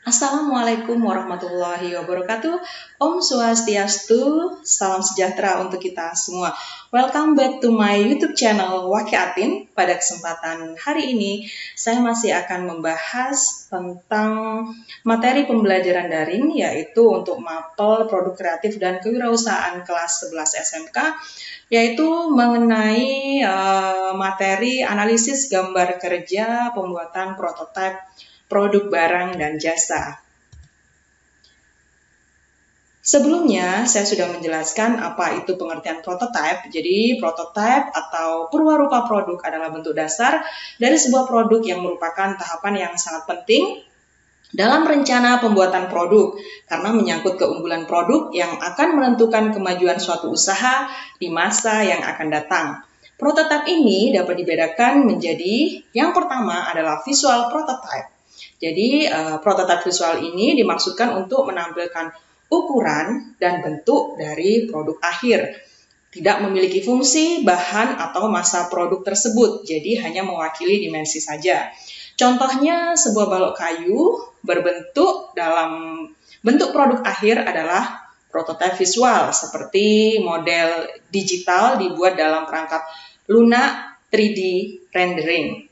Assalamualaikum warahmatullahi wabarakatuh. Om Swastiastu, salam sejahtera untuk kita semua. Welcome back to my YouTube channel Waki Atin. Pada kesempatan hari ini, saya masih akan membahas tentang materi pembelajaran daring, yaitu untuk mapel produk kreatif dan kewirausahaan kelas 11 SMK, yaitu mengenai materi analisis gambar kerja, pembuatan prototipe produk barang dan jasa. Sebelumnya, saya sudah menjelaskan apa itu pengertian prototipe. Jadi, prototipe atau purwarupa produk adalah bentuk dasar dari sebuah produk yang merupakan tahapan yang sangat penting dalam rencana pembuatan produk, karena menyangkut keunggulan produk yang akan menentukan kemajuan suatu usaha di masa yang akan datang. Prototipe ini dapat dibedakan menjadi, yang pertama adalah visual prototype. Jadi, prototipe visual ini dimaksudkan untuk menampilkan ukuran dan bentuk dari produk akhir. Tidak memiliki fungsi, bahan, atau massa produk tersebut, jadi hanya mewakili dimensi saja. Contohnya, sebuah balok kayu berbentuk dalam bentuk produk akhir adalah prototipe visual, seperti model digital dibuat dalam perangkat Luna 3D rendering.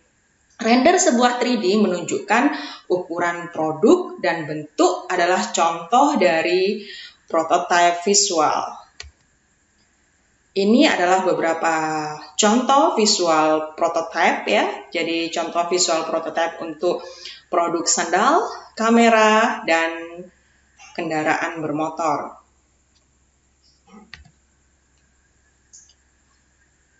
Render sebuah 3D menunjukkan ukuran produk dan bentuk adalah contoh dari prototipe visual. Ini adalah beberapa contoh visual prototipe ya. Jadi contoh visual prototipe untuk produk sandal, kamera, dan kendaraan bermotor.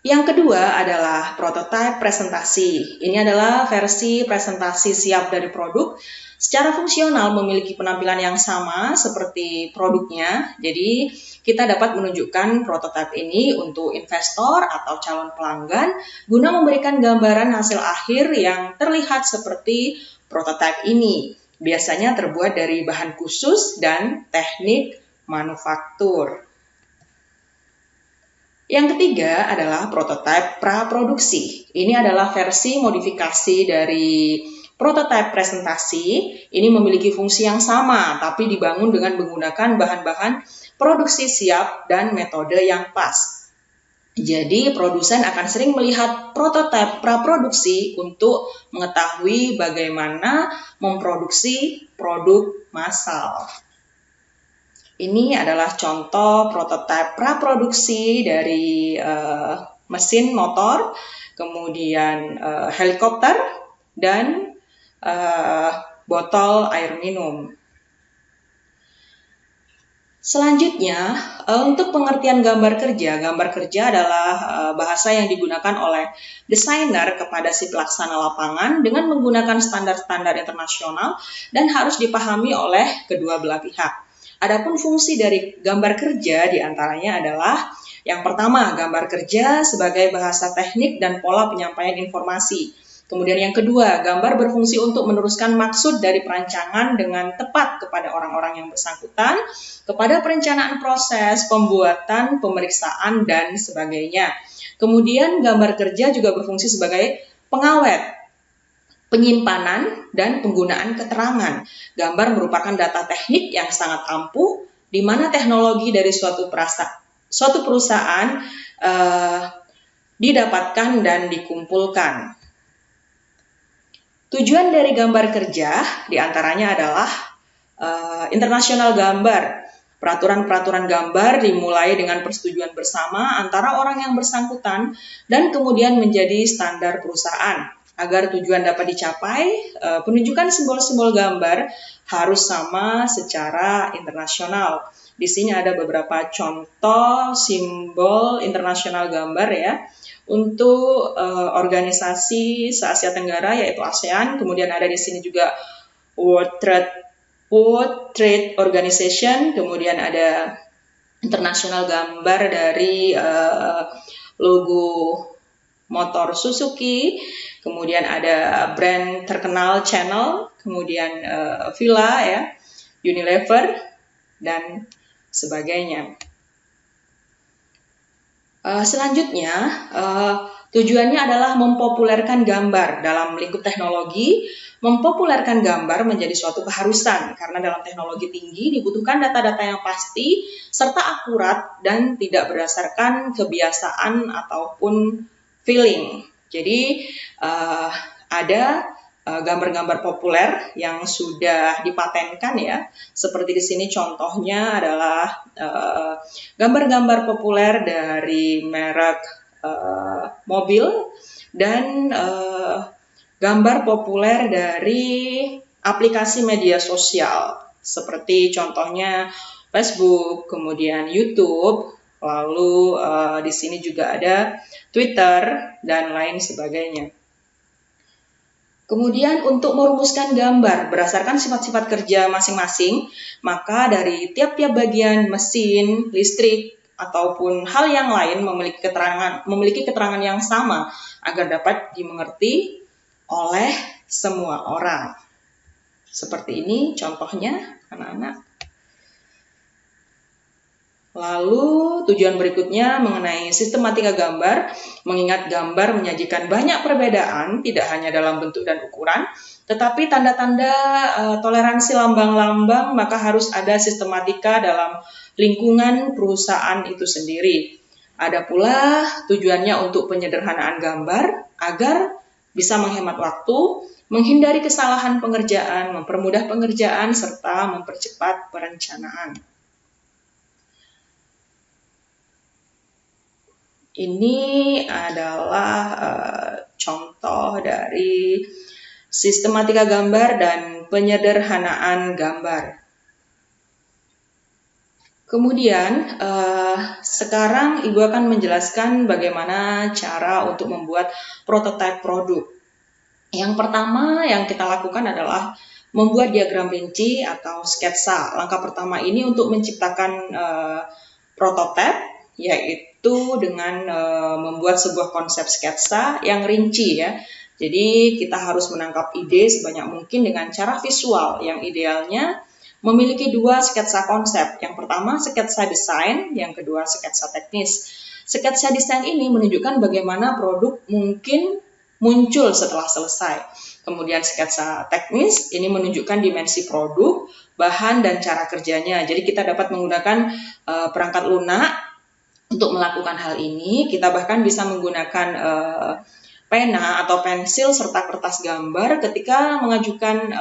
Yang kedua adalah prototipe presentasi. Ini adalah versi presentasi siap dari produk. Secara fungsional memiliki penampilan yang sama seperti produknya. Jadi kita dapat menunjukkan prototipe ini untuk investor atau calon pelanggan guna memberikan gambaran hasil akhir yang terlihat seperti prototipe ini. Biasanya terbuat dari bahan khusus dan teknik manufaktur. Yang ketiga adalah prototipe praproduksi. Ini adalah versi modifikasi dari prototipe presentasi. Ini memiliki fungsi yang sama, tapi dibangun dengan menggunakan bahan-bahan produksi siap dan metode yang pas. Jadi, produsen akan sering melihat prototipe praproduksi untuk mengetahui bagaimana memproduksi produk massal. Ini adalah contoh prototipe praproduksi dari mesin motor, kemudian helikopter, dan botol air minum. Selanjutnya, untuk pengertian gambar kerja adalah bahasa yang digunakan oleh desainer kepada si pelaksana lapangan dengan menggunakan standar-standar internasional dan harus dipahami oleh kedua belah pihak. Adapun fungsi dari gambar kerja diantaranya adalah yang pertama, gambar kerja sebagai bahasa teknik dan pola penyampaian informasi. Kemudian yang kedua, gambar berfungsi untuk meneruskan maksud dari perancangan dengan tepat kepada orang-orang yang bersangkutan, kepada perencanaan proses, pembuatan, pemeriksaan, dan sebagainya. Kemudian gambar kerja juga berfungsi sebagai pengawet, penyimpanan, dan penggunaan keterangan. Gambar merupakan data teknik yang sangat ampuh, di mana teknologi dari suatu perusahaan didapatkan dan dikumpulkan. Tujuan dari gambar kerja diantaranya adalah internasional gambar. Peraturan-peraturan gambar dimulai dengan persetujuan bersama antara orang yang bersangkutan dan kemudian menjadi standar perusahaan. Agar tujuan dapat dicapai, penunjukan simbol-simbol gambar harus sama secara internasional. Di sini ada beberapa contoh simbol internasional gambar ya. Untuk organisasi se-Asia Tenggara yaitu ASEAN, kemudian ada di sini juga World Trade Organization, kemudian ada internasional gambar dari logo motor Suzuki, kemudian ada brand terkenal Channel, kemudian Fila ya, Unilever, dan sebagainya. Selanjutnya, Tujuannya adalah mempopulerkan gambar dalam lingkup teknologi. Mempopulerkan gambar menjadi suatu keharusan karena dalam teknologi tinggi dibutuhkan data-data yang pasti serta akurat dan tidak berdasarkan kebiasaan ataupun feeling. Jadi ada gambar-gambar populer yang sudah dipatenkan ya. Seperti di sini contohnya adalah gambar-gambar populer dari merek mobil dan gambar populer dari aplikasi media sosial seperti contohnya Facebook, kemudian YouTube, lalu di sini juga ada Twitter dan lain sebagainya. Kemudian untuk merumuskan gambar berdasarkan sifat-sifat kerja masing-masing, maka dari tiap-tiap bagian mesin, listrik, ataupun hal yang lain memiliki keterangan yang sama agar dapat dimengerti oleh semua orang. Seperti ini contohnya, anak-anak. Lalu tujuan berikutnya mengenai sistematika gambar, mengingat gambar menyajikan banyak perbedaan, tidak hanya dalam bentuk dan ukuran, tetapi tanda-tanda toleransi lambang-lambang, maka harus ada sistematika dalam lingkungan perusahaan itu sendiri. Ada pula tujuannya untuk penyederhanaan gambar, agar bisa menghemat waktu, menghindari kesalahan pengerjaan, mempermudah pengerjaan, serta mempercepat perencanaan. Ini adalah contoh dari sistematika gambar dan penyederhanaan gambar. Kemudian, sekarang Ibu akan menjelaskan bagaimana cara untuk membuat prototipe produk. Yang pertama yang kita lakukan adalah membuat diagram rinci atau sketsa. Langkah pertama ini untuk menciptakan prototipe, yaitu dengan membuat sebuah konsep sketsa yang rinci ya. Jadi kita harus menangkap ide sebanyak mungkin dengan cara visual yang idealnya memiliki dua sketsa konsep. Yang pertama sketsa desain, yang kedua sketsa teknis. Sketsa desain ini menunjukkan bagaimana produk mungkin muncul setelah selesai. Kemudian sketsa teknis ini menunjukkan dimensi produk, bahan, dan cara kerjanya. Jadi kita dapat menggunakan perangkat lunak untuk melakukan hal ini. Kita bahkan bisa menggunakan pena atau pensil serta kertas gambar ketika mengajukan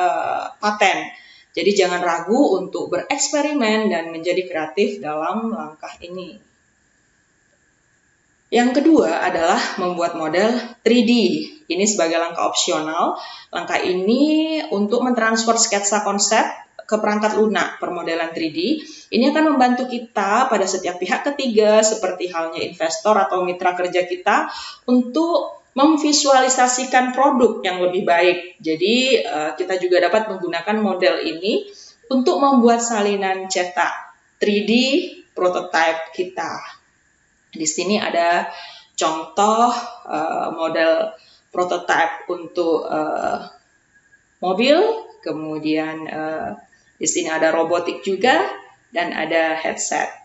paten. Jadi jangan ragu untuk bereksperimen dan menjadi kreatif dalam langkah ini. Yang kedua adalah membuat model 3D. Ini sebagai langkah opsional. Langkah ini untuk mentransfer sketsa konsep ke perangkat lunak permodelan 3D. Ini akan membantu kita pada setiap pihak ketiga seperti halnya investor atau mitra kerja kita untuk memvisualisasikan produk yang lebih baik. Jadi kita juga dapat menggunakan model ini untuk membuat salinan cetak 3D prototipe kita. Di sini ada contoh model prototipe untuk mobil, kemudian di sini ada robotik juga dan ada headset.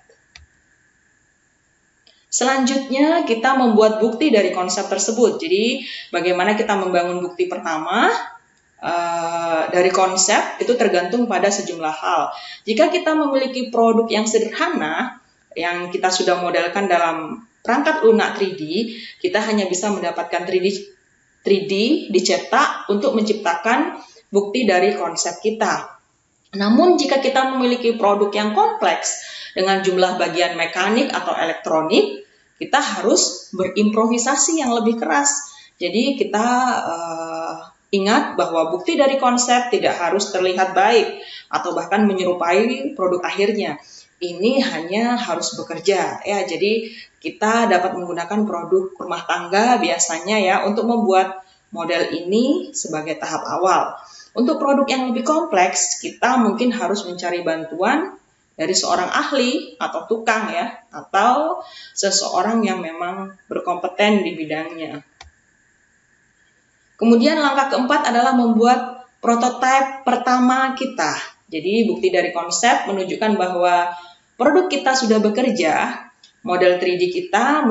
Selanjutnya kita membuat bukti dari konsep tersebut. Jadi bagaimana kita membangun bukti pertama dari konsep itu tergantung pada sejumlah hal. Jika kita memiliki produk yang sederhana yang kita sudah modelkan dalam perangkat lunak 3D, kita hanya bisa mendapatkan 3D dicetak untuk menciptakan bukti dari konsep kita. Namun jika kita memiliki produk yang kompleks dengan jumlah bagian mekanik atau elektronik, kita harus berimprovisasi yang lebih keras. Jadi kita ingat bahwa bukti dari konsep tidak harus terlihat baik atau bahkan menyerupai produk akhirnya. Ini hanya harus bekerja ya. Jadi kita dapat menggunakan produk rumah tangga biasanya ya untuk membuat model ini sebagai tahap awal. Untuk produk yang lebih kompleks, kita mungkin harus mencari bantuan dari seorang ahli atau tukang ya, atau seseorang yang memang berkompeten di bidangnya. Kemudian langkah keempat adalah membuat prototipe pertama kita. Jadi bukti dari konsep menunjukkan bahwa produk kita sudah bekerja, model 3D kita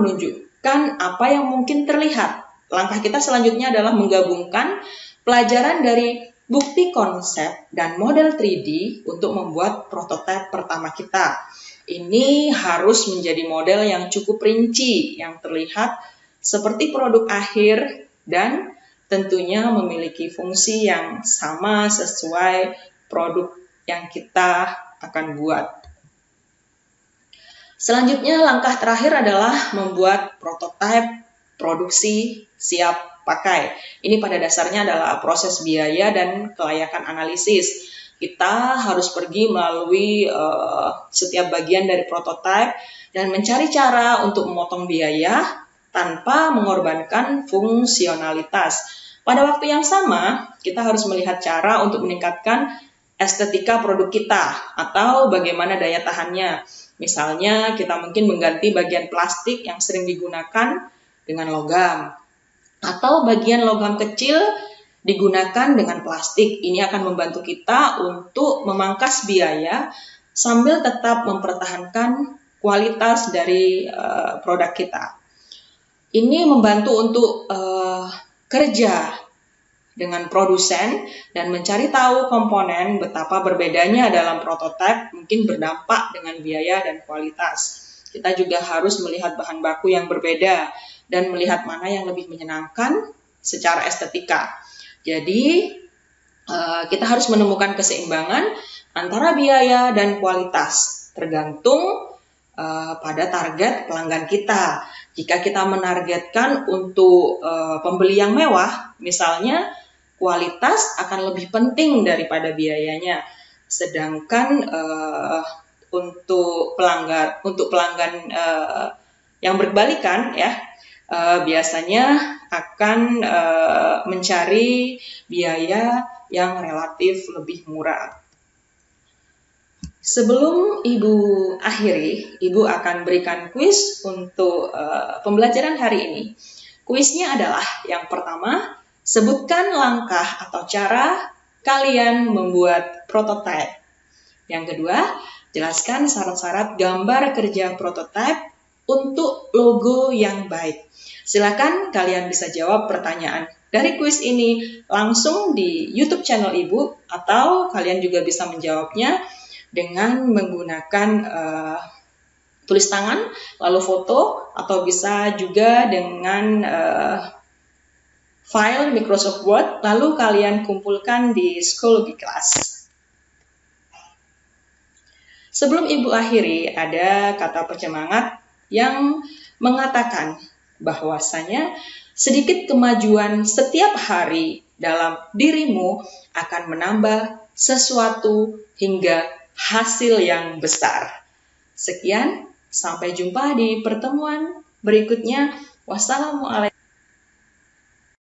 menunjukkan apa yang mungkin terlihat. Langkah kita selanjutnya adalah menggabungkan pelajaran dari bukti konsep dan model 3D untuk membuat prototipe pertama kita. Ini harus menjadi model yang cukup rinci, yang terlihat seperti produk akhir dan tentunya memiliki fungsi yang sama sesuai produk yang kita akan buat. Selanjutnya, langkah terakhir adalah membuat prototipe produksi siap pakai. Ini pada dasarnya adalah proses biaya dan kelayakan analisis. Kita harus pergi melalui setiap bagian dari prototipe dan mencari cara untuk memotong biaya tanpa mengorbankan fungsionalitas. Pada waktu yang sama, kita harus melihat cara untuk meningkatkan estetika produk kita atau bagaimana daya tahannya. Misalnya kita mungkin mengganti bagian plastik yang sering digunakan dengan logam, atau bagian logam kecil digunakan dengan plastik. Ini akan membantu kita untuk memangkas biaya sambil tetap mempertahankan kualitas dari produk kita. Ini membantu untuk kerja dengan produsen dan mencari tahu komponen betapa berbedanya dalam prototipe mungkin berdampak dengan biaya dan kualitas. Kita juga harus melihat bahan baku yang berbeda dan melihat mana yang lebih menyenangkan secara estetika. Jadi kita harus menemukan keseimbangan antara biaya dan kualitas tergantung pada target pelanggan kita. Jika kita menargetkan untuk pembeli yang mewah, misalnya kualitas akan lebih penting daripada biayanya. Sedangkan untuk pelanggan yang berbalikan ya, biasanya akan mencari biaya yang relatif lebih murah. Sebelum Ibu akhiri, Ibu akan berikan kuis untuk pembelajaran hari ini. Kuisnya adalah yang pertama, sebutkan langkah atau cara kalian membuat prototipe. Yang kedua, jelaskan syarat-syarat gambar kerja prototipe untuk logo yang baik. Silakan kalian bisa jawab pertanyaan dari kuis ini langsung di YouTube channel Ibu, atau kalian juga bisa menjawabnya dengan menggunakan tulis tangan, lalu foto, atau bisa juga dengan file Microsoft Word, lalu kalian kumpulkan di Schoology Class. Sebelum Ibu akhiri, ada kata penyemangat yang mengatakan bahwasanya sedikit kemajuan setiap hari dalam dirimu akan menambah sesuatu hingga hasil yang besar. Sekian, sampai jumpa di pertemuan berikutnya. Wassalamualaikum.